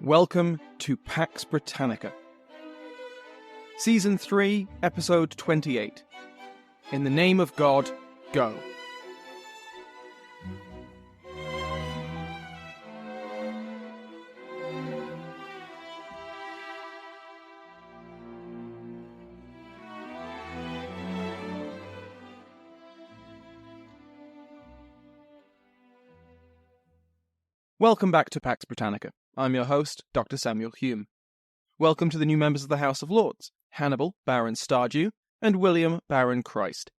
Welcome to Pax Britannica. Season 3, Episode 28. In the Name of God, Go. Welcome back to Pax Britannica. I'm your host, Dr. Samuel Hume. Welcome to the new members of the House of Lords, Hannibal, Baron Stardew, and William, Baron Christ.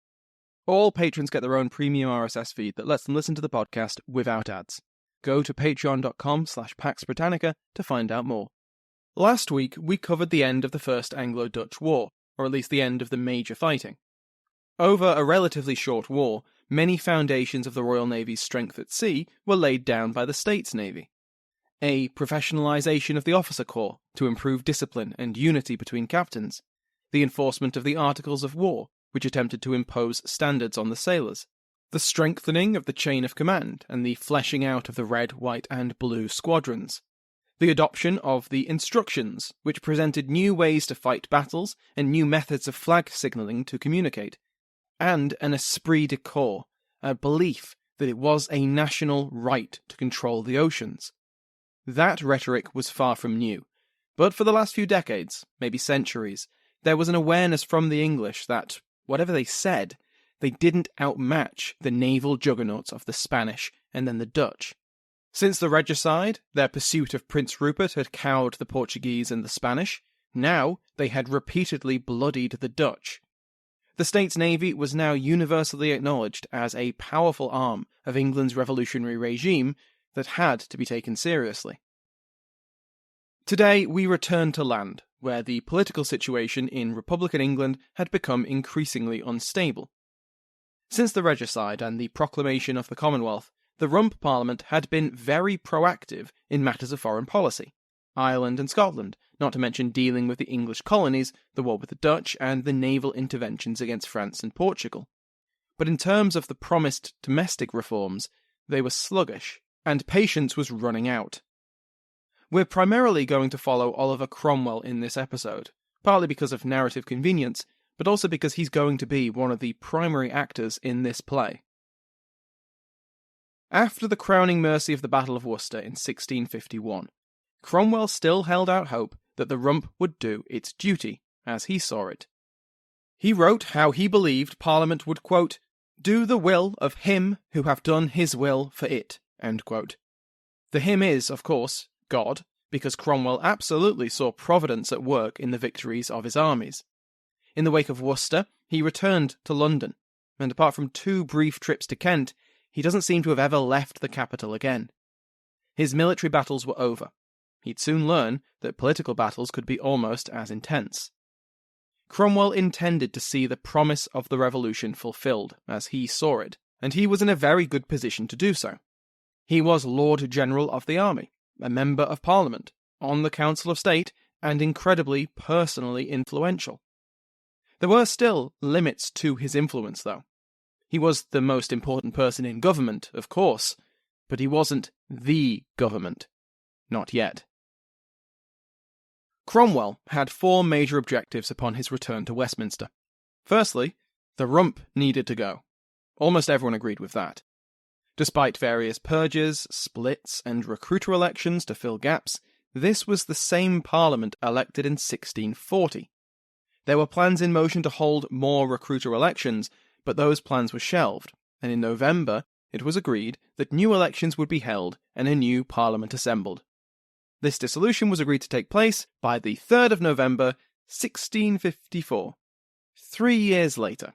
All patrons get their own premium RSS feed that lets them listen to the podcast without ads. Go to patreon.com/Pax Britannica to find out more. Last week, we covered the end of the First Anglo-Dutch War, or at least the end of the major fighting. Over a relatively short war, many foundations of the Royal Navy's strength at sea were laid down by the States Navy. A professionalisation of the officer corps to improve discipline and unity between captains, the enforcement of the Articles of War, which attempted to impose standards on the sailors, the strengthening of the chain of command and the fleshing out of the red, white and blue squadrons, the adoption of the Instructions, which presented new ways to fight battles and new methods of flag signalling to communicate, and an esprit de corps, a belief that it was a national right to control the oceans. That rhetoric was far from new, but for the last few decades, maybe centuries, there was an awareness from the English that, whatever they said, they didn't outmatch the naval juggernauts of the Spanish and then the Dutch. Since the regicide, their pursuit of Prince Rupert had cowed the Portuguese and the Spanish. Now they had repeatedly bloodied the Dutch. The States Navy was now universally acknowledged as a powerful arm of England's revolutionary regime that had to be taken seriously. Today we return to land, where the political situation in Republican England had become increasingly unstable. Since the regicide and the proclamation of the Commonwealth, the Rump Parliament had been very proactive in matters of foreign policy. Ireland and Scotland, not to mention dealing with the English colonies, the war with the Dutch, and the naval interventions against France and Portugal. But in terms of the promised domestic reforms, they were sluggish, and patience was running out. We're primarily going to follow Oliver Cromwell in this episode, partly because of narrative convenience, but also because he's going to be one of the primary actors in this play. After the crowning mercy of the Battle of Worcester in 1651, Cromwell still held out hope that the Rump would do its duty, as he saw it. He wrote how he believed Parliament would, quote, "do the will of him who have done his will for it," end quote. The him is, of course, God, because Cromwell absolutely saw Providence at work in the victories of his armies. In the wake of Worcester, he returned to London, and apart from 2 brief trips to Kent, he doesn't seem to have ever left the capital again. His military battles were over. He'd soon learn that political battles could be almost as intense. Cromwell intended to see the promise of the revolution fulfilled, as he saw it, and he was in a very good position to do so. He was Lord General of the Army, a Member of Parliament, on the Council of State, and incredibly personally influential. There were still limits to his influence, though. He was the most important person in government, of course, but he wasn't the government. Not yet. Cromwell had 4 major objectives upon his return to Westminster. Firstly, the Rump needed to go. Almost everyone agreed with that. Despite various purges, splits, and recruiter elections to fill gaps, this was the same Parliament elected in 1640. There were plans in motion to hold more recruiter elections, but those plans were shelved, and in November it was agreed that new elections would be held and a new Parliament assembled. This dissolution was agreed to take place by the 3rd of November, 1654. 3 years later.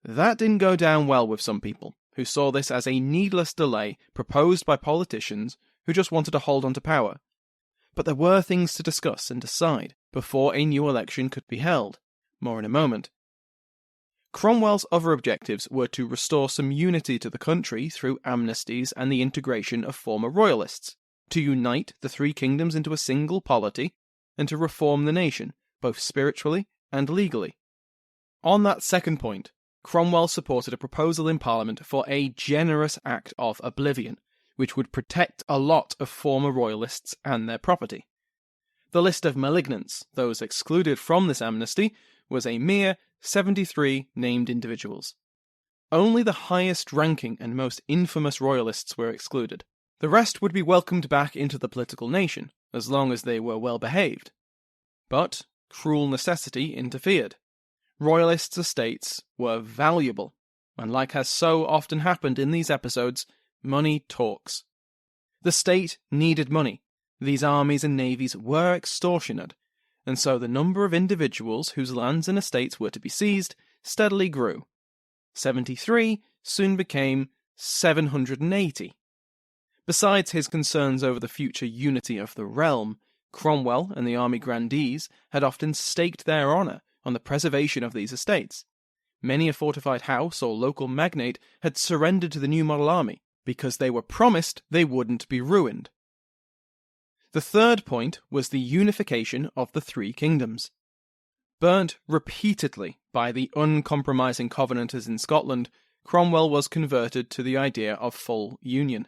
That didn't go down well with some people, who saw this as a needless delay proposed by politicians who just wanted to hold on to power. But there were things to discuss and decide before a new election could be held. More in a moment. Cromwell's other objectives were to restore some unity to the country through amnesties and the integration of former royalists, to unite the 3 kingdoms into a single polity, and to reform the nation, both spiritually and legally. On that second point, Cromwell supported a proposal in Parliament for a generous Act of Oblivion, which would protect a lot of former royalists and their property. The list of malignants, those excluded from this amnesty, was a mere 73 named individuals. Only the highest ranking and most infamous royalists were excluded. The rest would be welcomed back into the political nation, as long as they were well behaved. But cruel necessity interfered. Royalists' estates were valuable, and like has so often happened in these episodes, money talks. The state needed money. These armies and navies were extortionate, and so the number of individuals whose lands and estates were to be seized steadily grew. 73 soon became 780. Besides his concerns over the future unity of the realm, Cromwell and the army grandees had often staked their honour on the preservation of these estates. Many a fortified house or local magnate had surrendered to the new model army because they were promised they wouldn't be ruined. The third point was the unification of the three kingdoms. Burnt repeatedly by the uncompromising Covenanters in Scotland, Cromwell was converted to the idea of full union.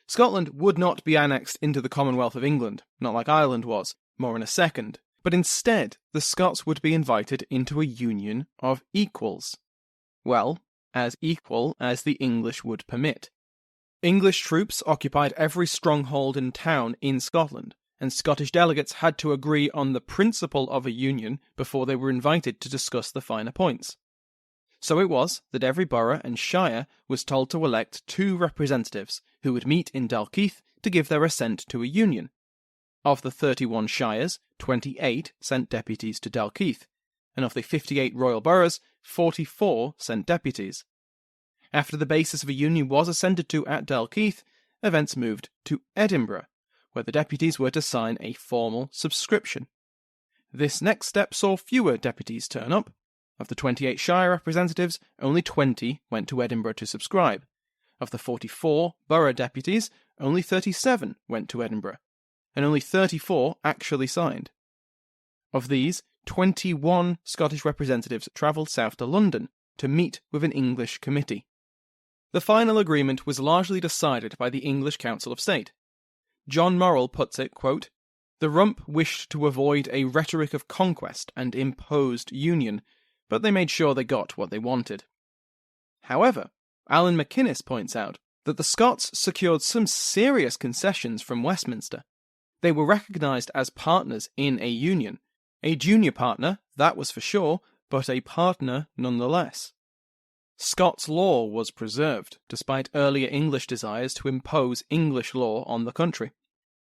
Scotland would not be annexed into the Commonwealth of England, not like Ireland was, more in a second, but instead the Scots would be invited into a union of equals. Well, as equal as the English would permit. English troops occupied every stronghold and town in Scotland, and Scottish delegates had to agree on the principle of a union before they were invited to discuss the finer points. So it was that every borough and shire was told to elect 2 representatives who would meet in Dalkeith to give their assent to a union. Of the 31 shires, 28 sent deputies to Dalkeith, and of the 58 royal boroughs, 44 sent deputies. After the basis of a union was assented to at Dalkeith, events moved to Edinburgh, where the deputies were to sign a formal subscription. This next step saw fewer deputies turn up. Of the 28 shire representatives, only 20 went to Edinburgh to subscribe. Of the 44 borough deputies, only 37 went to Edinburgh, and only 34 actually signed. Of these, 21 Scottish representatives travelled south to London to meet with an English committee. The final agreement was largely decided by the English Council of State. John Morrill puts it, quote, "The Rump wished to avoid a rhetoric of conquest and imposed union, but they made sure they got what they wanted." However, Alan McInnes points out that the Scots secured some serious concessions from Westminster. They were recognised as partners in a union. A junior partner, that was for sure, but a partner nonetheless. Scots law was preserved, despite earlier English desires to impose English law on the country.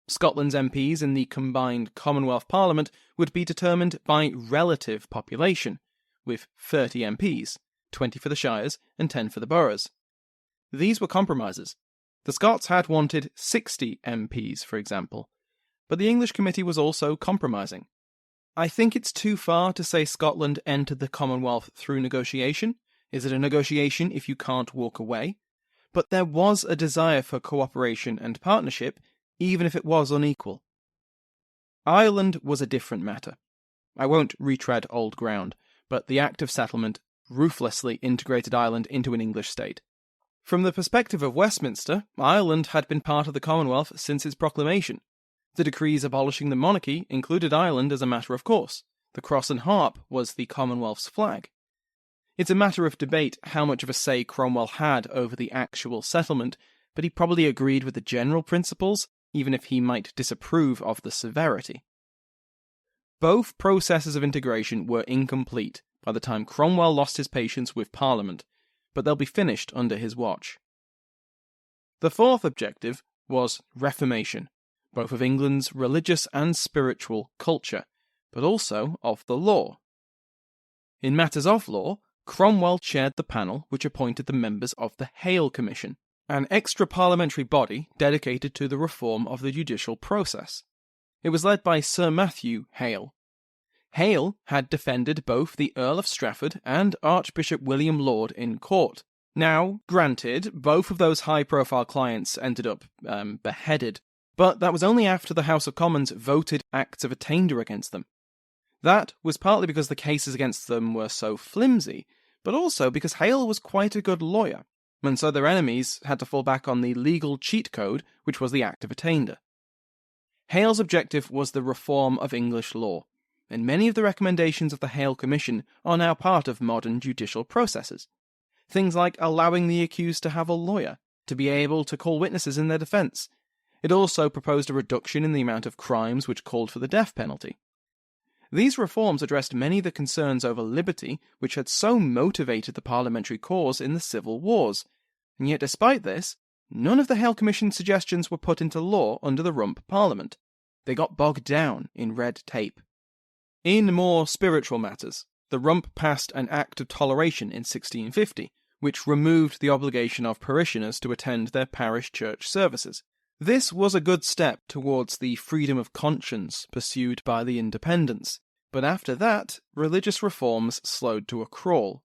Scotland's MPs in the combined Commonwealth Parliament would be determined by relative population, with 30 MPs, 20 for the shires and 10 for the boroughs. These were compromises. The Scots had wanted 60 MPs, for example, but the English committee was also compromising. I think it's too far to say Scotland entered the Commonwealth through negotiation. Is it a negotiation if you can't walk away? But there was a desire for cooperation and partnership, even if it was unequal. Ireland was a different matter. I won't retread old ground, but the Act of Settlement ruthlessly integrated Ireland into an English state. From the perspective of Westminster, Ireland had been part of the Commonwealth since its proclamation. The decrees abolishing the monarchy included Ireland as a matter of course. The cross and harp was the Commonwealth's flag. It's a matter of debate how much of a say Cromwell had over the actual settlement, but he probably agreed with the general principles, even if he might disapprove of the severity. Both processes of integration were incomplete by the time Cromwell lost his patience with Parliament, but they'll be finished under his watch. The fourth objective was reformation, both of England's religious and spiritual culture, but also of the law. In matters of law, Cromwell chaired the panel which appointed the members of the Healey Commission, an extra-parliamentary body dedicated to the reform of the judicial process. It was led by Sir Matthew Healey. Healey had defended both the Earl of Strafford and Archbishop William Laud in court. Now, granted, both of those high-profile clients ended up beheaded, but that was only after the House of Commons voted Acts of Attainder against them. That was partly because the cases against them were so flimsy, but also because Healey was quite a good lawyer, and so their enemies had to fall back on the legal cheat code, which was the Act of Attainder. Hale's objective was the reform of English law, and many of the recommendations of the Hale Commission are now part of modern judicial processes. Things like allowing the accused to have a lawyer, to be able to call witnesses in their defence. It also proposed a reduction in the amount of crimes which called for the death penalty. These reforms addressed many of the concerns over liberty which had so motivated the parliamentary cause in the civil wars, and yet despite this, none of the Hale Commission's suggestions were put into law under the Rump Parliament. They got bogged down in red tape. In more spiritual matters, the Rump passed an Act of Toleration in 1650, which removed the obligation of parishioners to attend their parish church services. This was a good step towards the freedom of conscience pursued by the Independents, but after that, religious reforms slowed to a crawl.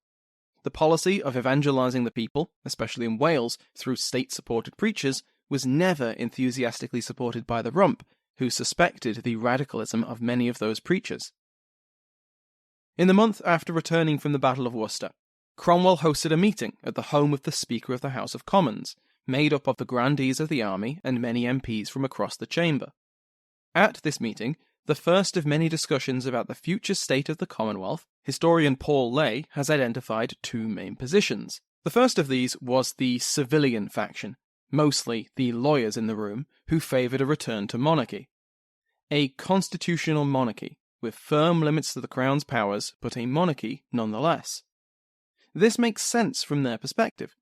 The policy of evangelizing the people, especially in Wales, through state-supported preachers, was never enthusiastically supported by the Rump, who suspected the radicalism of many of those preachers. In the month after returning from the Battle of Worcester, Cromwell hosted a meeting at the home of the Speaker of the House of Commons, made up of the grandees of the army and many MPs from across the chamber. At this meeting, the first of many discussions about the future state of the Commonwealth, historian Paul Lay has identified two main positions. The first of these was the civilian faction, mostly the lawyers in the room, who favoured a return to monarchy. A constitutional monarchy, with firm limits to the Crown's powers, but a monarchy nonetheless. This makes sense from their perspective.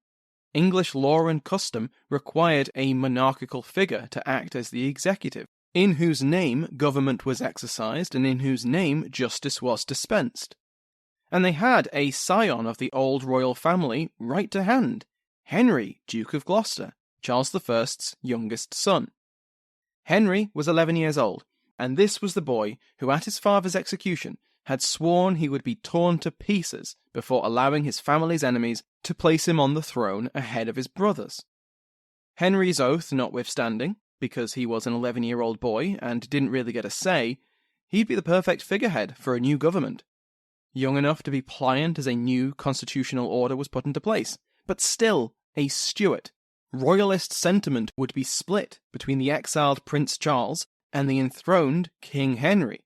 English law and custom required a monarchical figure to act as the executive, in whose name government was exercised and in whose name justice was dispensed. And they had a scion of the old royal family right to hand, Henry, Duke of Gloucester, Charles I's youngest son. Henry was 11 years old, and this was the boy who at his father's execution had sworn he would be torn to pieces before allowing his family's enemies to place him on the throne ahead of his brothers. Henry's oath notwithstanding, because he was an 11-year-old boy and didn't really get a say, he'd be the perfect figurehead for a new government. Young enough to be pliant as a new constitutional order was put into place, but still a Stuart. Royalist sentiment would be split between the exiled Prince Charles and the enthroned King Henry,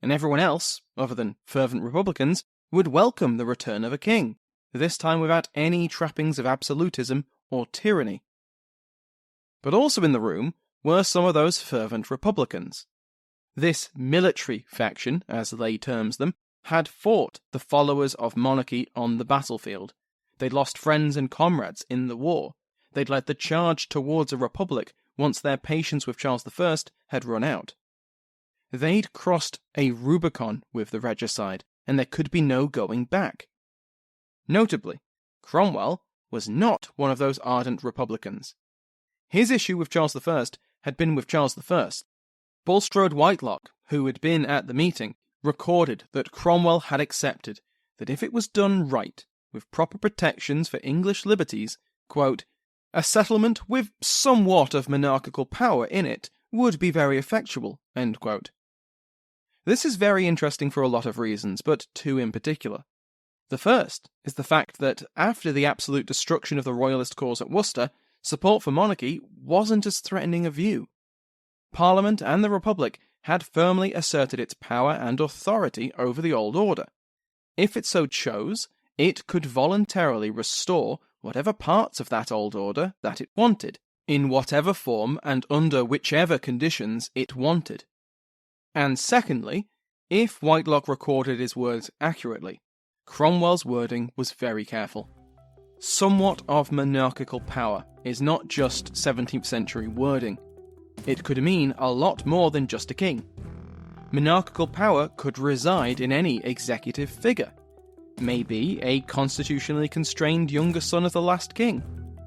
and everyone else, other than fervent Republicans, would welcome the return of a king, this time without any trappings of absolutism or tyranny. But also in the room were some of those fervent Republicans. This military faction, as Lay terms them, had fought the followers of monarchy on the battlefield. They'd lost friends and comrades in the war. They'd led the charge towards a republic once their patience with Charles I had run out. They'd crossed a Rubicon with the regicide, and there could be no going back. Notably, Cromwell was not one of those ardent Republicans. His issue with Charles I had been with Charles I. Bulstrode Whitelocke, who had been at the meeting, recorded that Cromwell had accepted that if it was done right, with proper protections for English liberties, quote, a settlement with somewhat of monarchical power in it would be very effectual, end quote. This is very interesting for a lot of reasons, but two in particular. The first is the fact that after the absolute destruction of the royalist cause at Worcester, support for monarchy wasn't as threatening a view. Parliament and the Republic had firmly asserted its power and authority over the old order. If it so chose, it could voluntarily restore whatever parts of that old order that it wanted, in whatever form and under whichever conditions it wanted. And secondly, if Whitelocke recorded his words accurately, Cromwell's wording was very careful. Somewhat of monarchical power is not just 17th century wording. It could mean a lot more than just a king. Monarchical power could reside in any executive figure. Maybe a constitutionally constrained younger son of the last king.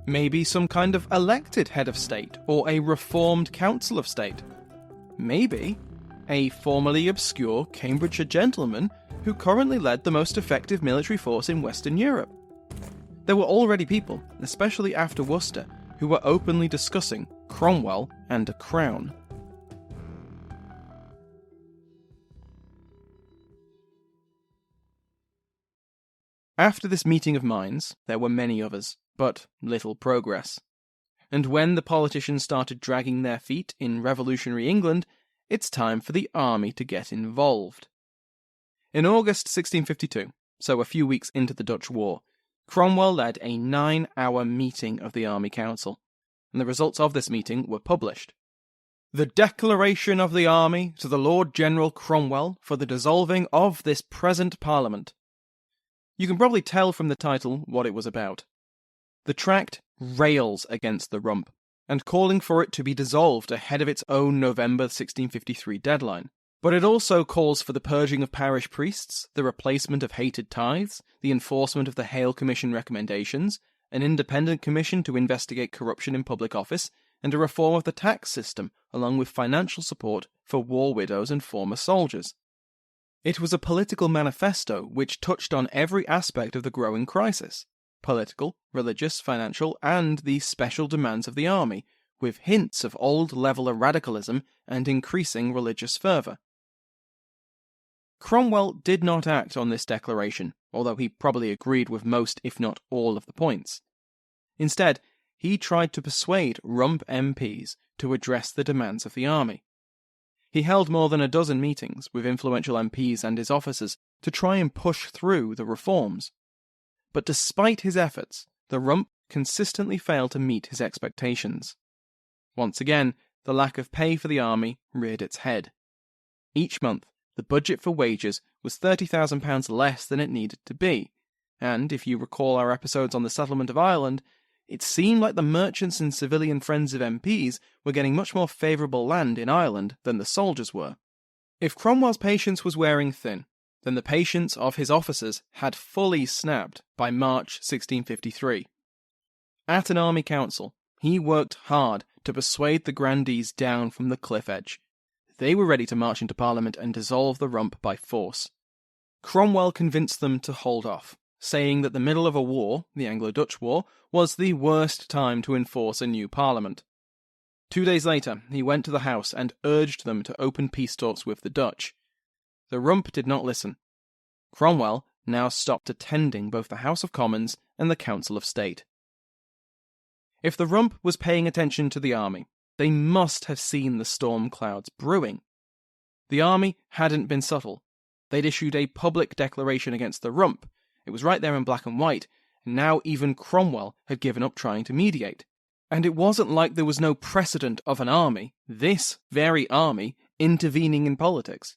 Maybe some kind of elected head of state or a reformed council of state. Maybe a formerly obscure Cambridgeshire gentleman who currently led the most effective military force in Western Europe. There were already people, especially after Worcester, who were openly discussing Cromwell and a crown. After this meeting of minds, there were many others, but little progress. And when the politicians started dragging their feet in revolutionary England, it's time for the army to get involved. In August 1652, so a few weeks into the Dutch War, Cromwell led a 9-hour meeting of the Army Council, and the results of this meeting were published. The Declaration of the Army to the Lord General Cromwell for the dissolving of this present Parliament. You can probably tell from the title what it was about. The tract rails against the Rump, and calling for it to be dissolved ahead of its own November 1653 deadline. But it also calls for the purging of parish priests, the replacement of hated tithes, the enforcement of the Hale Commission recommendations, an independent commission to investigate corruption in public office, and a reform of the tax system, along with financial support for war widows and former soldiers. It was a political manifesto which touched on every aspect of the growing crisis: political, religious, financial, and the special demands of the army, with hints of old leveller radicalism and increasing religious fervour. Cromwell did not act on this declaration, although he probably agreed with most, if not all, of the points. Instead, he tried to persuade Rump MPs to address the demands of the army. He held more than a dozen meetings with influential MPs and his officers to try and push through the reforms. But despite his efforts, the Rump consistently failed to meet his expectations. Once again, the lack of pay for the army reared its head. Each month, the budget for wages was £30,000 less than it needed to be, and if you recall our episodes on the settlement of Ireland, it seemed like the merchants and civilian friends of MPs were getting much more favourable land in Ireland than the soldiers were. If Cromwell's patience was wearing thin, then the patience of his officers had fully snapped by March 1653. At an army council, he worked hard to persuade the grandees down from the cliff edge. They were ready to march into Parliament and dissolve the Rump by force. Cromwell convinced them to hold off, saying that the middle of a war, the Anglo-Dutch War, was the worst time to enforce a new Parliament. 2 days later, he went to the House and urged them to open peace talks with the Dutch. The Rump did not listen. Cromwell now stopped attending both the House of Commons and the Council of State. If the Rump was paying attention to the army, they must have seen the storm clouds brewing. The army hadn't been subtle. They'd issued a public declaration against the Rump. It was right there in black and white, and now even Cromwell had given up trying to mediate. And it wasn't like there was no precedent of an army, this very army, intervening in politics.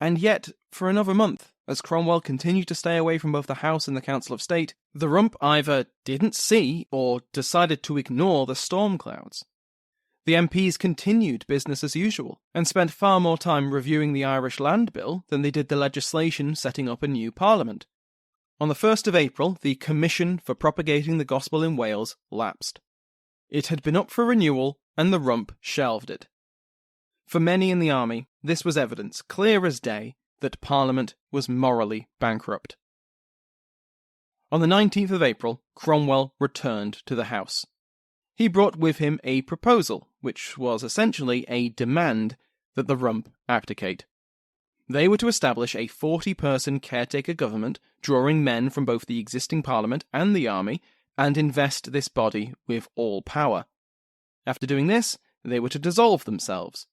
And yet, for another month, as Cromwell continued to stay away from both the House and the Council of State, the Rump either didn't see or decided to ignore the storm clouds. The MPs continued business as usual, and spent far more time reviewing the Irish Land Bill than they did the legislation setting up a new Parliament. On the 1st of April, the Commission for Propagating the Gospel in Wales lapsed. It had been up for renewal, and the Rump shelved it. For many in the army, this was evidence, clear as day, that Parliament was morally bankrupt. On the 19th of April, Cromwell returned to the House. He brought with him a proposal, which was essentially a demand that the Rump abdicate. They were to establish a 40-person caretaker government, drawing men from both the existing Parliament and the army, and invest this body with all power. After doing this, they were to dissolve themselves.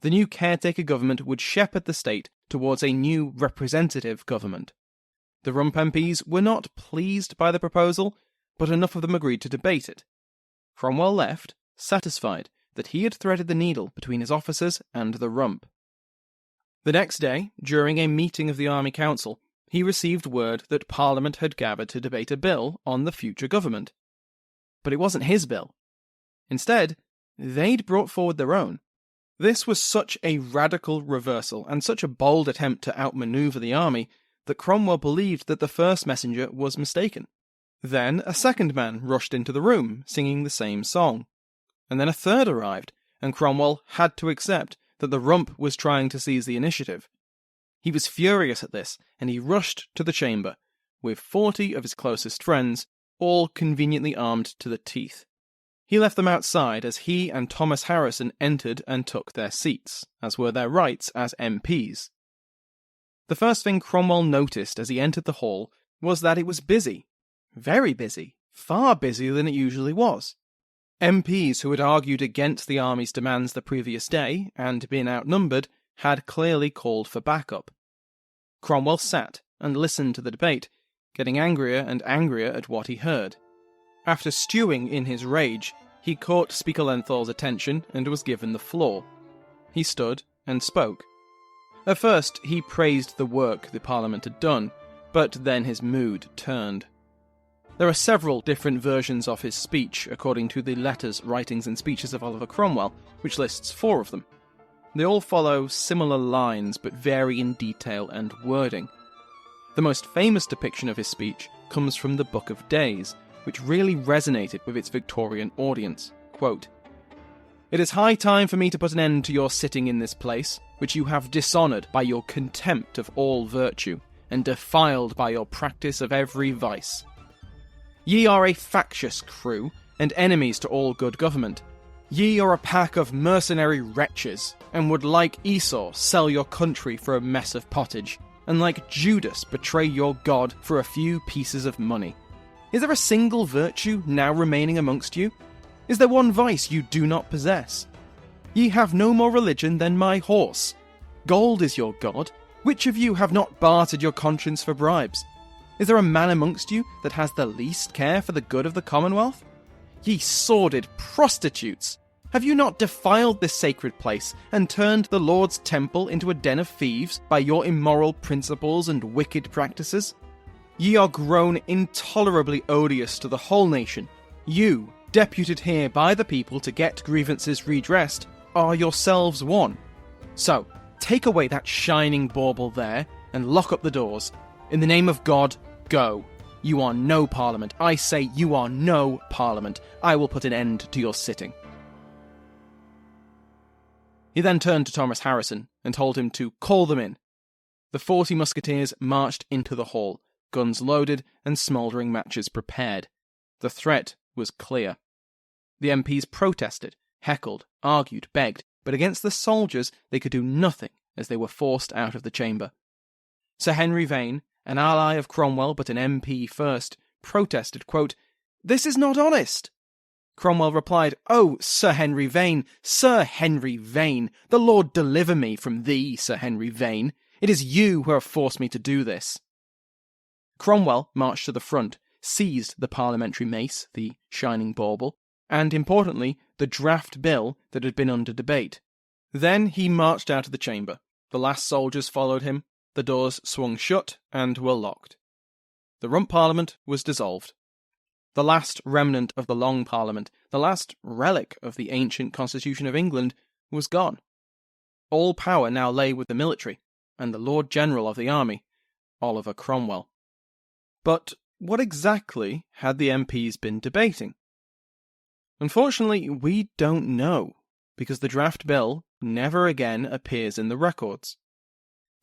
The new caretaker government would shepherd the state towards a new representative government. The Rump MPs were not pleased by the proposal, but enough of them agreed to debate it. Cromwell left, satisfied that he had threaded the needle between his officers and the Rump. The next day, during a meeting of the Army Council, he received word that Parliament had gathered to debate a bill on the future government. But it wasn't his bill. Instead, they'd brought forward their own. This was such a radical reversal and such a bold attempt to outmaneuver the army that Cromwell believed that the first messenger was mistaken. Then a second man rushed into the room, singing the same song. And then a third arrived, and Cromwell had to accept that the Rump was trying to seize the initiative. He was furious at this, and he rushed to the chamber, with 40 of his closest friends, all conveniently armed to the teeth. He left them outside as he and Thomas Harrison entered and took their seats, as were their rights as MPs. The first thing Cromwell noticed as he entered the hall was that it was busy. Very busy. Far busier than it usually was. MPs who had argued against the army's demands the previous day, and been outnumbered, had clearly called for backup. Cromwell sat and listened to the debate, getting angrier and angrier at what he heard. After stewing in his rage, he caught Speaker Lenthal's attention and was given the floor. He stood and spoke. At first, he praised the work the Parliament had done, but then his mood turned. There are several different versions of his speech, according to the Letters, Writings and Speeches of Oliver Cromwell, which lists 4 of them. They all follow similar lines, but vary in detail and wording. The most famous depiction of his speech comes from the Book of Days, which really resonated with its Victorian audience. Quote, "It is high time for me to put an end to your sitting in this place, which you have dishonoured by your contempt of all virtue, and defiled by your practice of every vice. Ye are a factious crew, and enemies to all good government. Ye are a pack of mercenary wretches, and would like Esau sell your country for a mess of pottage, and like Judas betray your God for a few pieces of money. Is there a single virtue now remaining amongst you? Is there one vice you do not possess? Ye have no more religion than my horse. Gold is your god. Which of you have not bartered your conscience for bribes? Is there a man amongst you that has the least care for the good of the Commonwealth? Ye sordid prostitutes! Have you not defiled this sacred place, and turned the Lord's temple into a den of thieves by your immoral principles and wicked practices? Ye are grown intolerably odious to the whole nation. You, deputed here by the people to get grievances redressed, are yourselves one. So, take away that shining bauble there, and lock up the doors. In the name of God, go. You are no Parliament. I say you are no Parliament. I will put an end to your sitting." He then turned to Thomas Harrison and told him to call them in. The 40 musketeers marched into the hall, guns loaded and smouldering matches prepared. The threat was clear. The MPs protested, heckled, argued, begged, but against the soldiers they could do nothing as they were forced out of the chamber. Sir Henry Vane, an ally of Cromwell but an MP first, protested, quote, "This is not honest." Cromwell replied, "Oh, Sir Henry Vane, Sir Henry Vane, the Lord deliver me from thee, Sir Henry Vane. It is you who have forced me to do this." Cromwell marched to the front, seized the parliamentary mace, the shining bauble, and, importantly, the draft bill that had been under debate. Then he marched out of the chamber. The last soldiers followed him, the doors swung shut and were locked. The Rump Parliament was dissolved. The last remnant of the Long Parliament, the last relic of the ancient Constitution of England, was gone. All power now lay with the military, and the Lord General of the Army, Oliver Cromwell. But what exactly had the MPs been debating? Unfortunately, we don't know, because the draft bill never again appears in the records.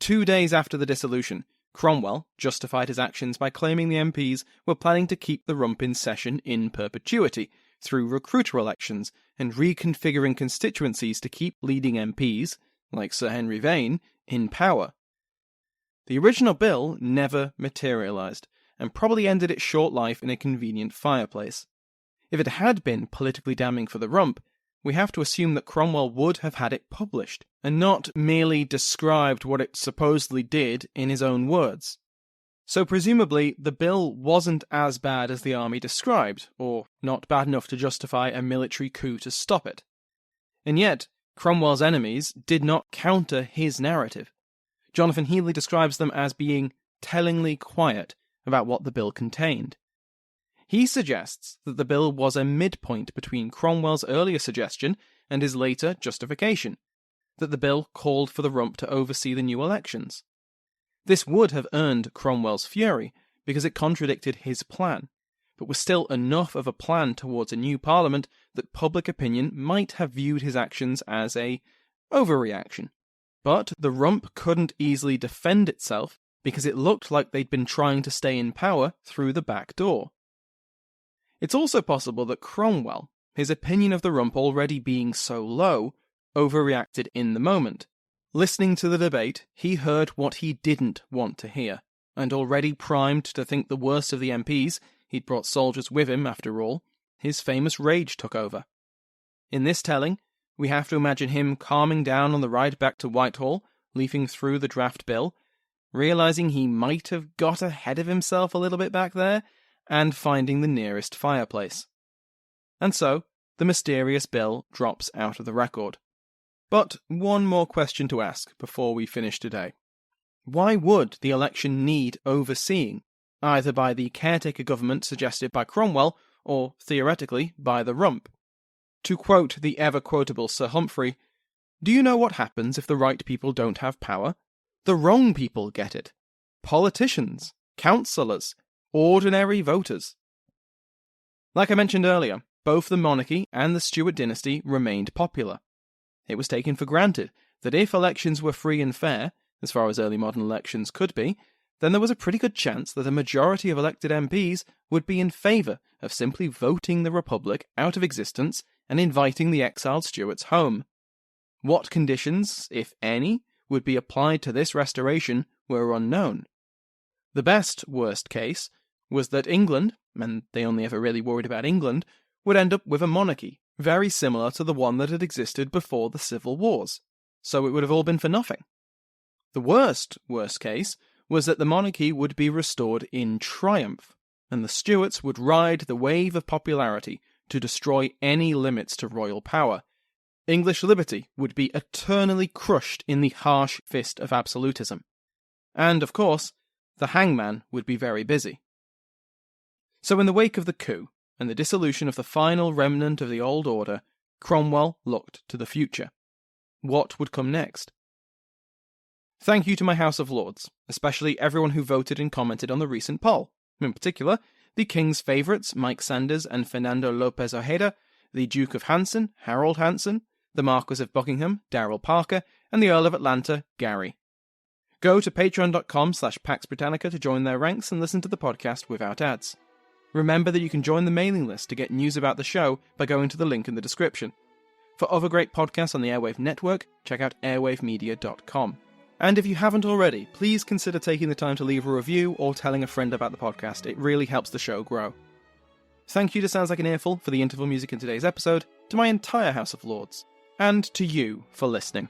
2 days after the dissolution, Cromwell justified his actions by claiming the MPs were planning to keep the Rump in session in perpetuity, through recruiter elections and reconfiguring constituencies to keep leading MPs, like Sir Henry Vane, in power. The original bill never materialised, and probably ended its short life in a convenient fireplace. If it had been politically damning for the Rump, we have to assume that Cromwell would have had it published, and not merely described what it supposedly did in his own words. So presumably, the bill wasn't as bad as the army described, or not bad enough to justify a military coup to stop it. And yet, Cromwell's enemies did not counter his narrative. Jonathan Healey describes them as being tellingly quiet about what the bill contained. He suggests that the bill was a midpoint between Cromwell's earlier suggestion and his later justification, that the bill called for the Rump to oversee the new elections. This would have earned Cromwell's fury, because it contradicted his plan, but was still enough of a plan towards a new parliament that public opinion might have viewed his actions as a overreaction. But the Rump couldn't easily defend itself, because it looked like they'd been trying to stay in power through the back door. It's also possible that Cromwell, his opinion of the Rump already being so low, overreacted in the moment. Listening to the debate, he heard what he didn't want to hear, and already primed to think the worst of the MPs, he'd brought soldiers with him after all, his famous rage took over. In this telling, we have to imagine him calming down on the ride back to Whitehall, leafing through the draft bill, realising he might have got ahead of himself a little bit back there, and finding the nearest fireplace. And so, the mysterious bill drops out of the record. But one more question to ask before we finish today. Why would the election need overseeing, either by the caretaker government suggested by Cromwell, or, theoretically, by the Rump? To quote the ever-quotable Sir Humphrey, "Do you know what happens if the right people don't have power? The wrong people get it. Politicians, councillors, ordinary voters." Like I mentioned earlier, both the monarchy and the Stuart dynasty remained popular. It was taken for granted that if elections were free and fair, as far as early modern elections could be, then there was a pretty good chance that a majority of elected MPs would be in favour of simply voting the Republic out of existence and inviting the exiled Stuarts home. What conditions, if any, would be applied to this restoration were unknown. The best worst case was that England, and they only ever really worried about England, would end up with a monarchy, very similar to the one that had existed before the Civil Wars, so it would have all been for nothing. The worst case was that the monarchy would be restored in triumph, and the Stuarts would ride the wave of popularity to destroy any limits to royal power. English liberty would be eternally crushed in the harsh fist of absolutism. And, of course, the hangman would be very busy. So in the wake of the coup, and the dissolution of the final remnant of the old order, Cromwell looked to the future. What would come next? Thank you to my House of Lords, especially everyone who voted and commented on the recent poll. In particular, the King's favourites, Mike Sanders and Fernando Lopez Ojeda, the Duke of Hanson, Harold Hanson, the Marquess of Buckingham, Darrell Parker, and the Earl of Atlanta, Gary. Go to patreon.com/Pax Britannica to join their ranks and listen to the podcast without ads. Remember that you can join the mailing list to get news about the show by going to the link in the description. For other great podcasts on the Airwave Network, check out airwavemedia.com. And if you haven't already, please consider taking the time to leave a review or telling a friend about the podcast. It really helps the show grow. Thank you to Sounds Like an Earful for the interval music in today's episode, to my entire House of Lords, and to you for listening.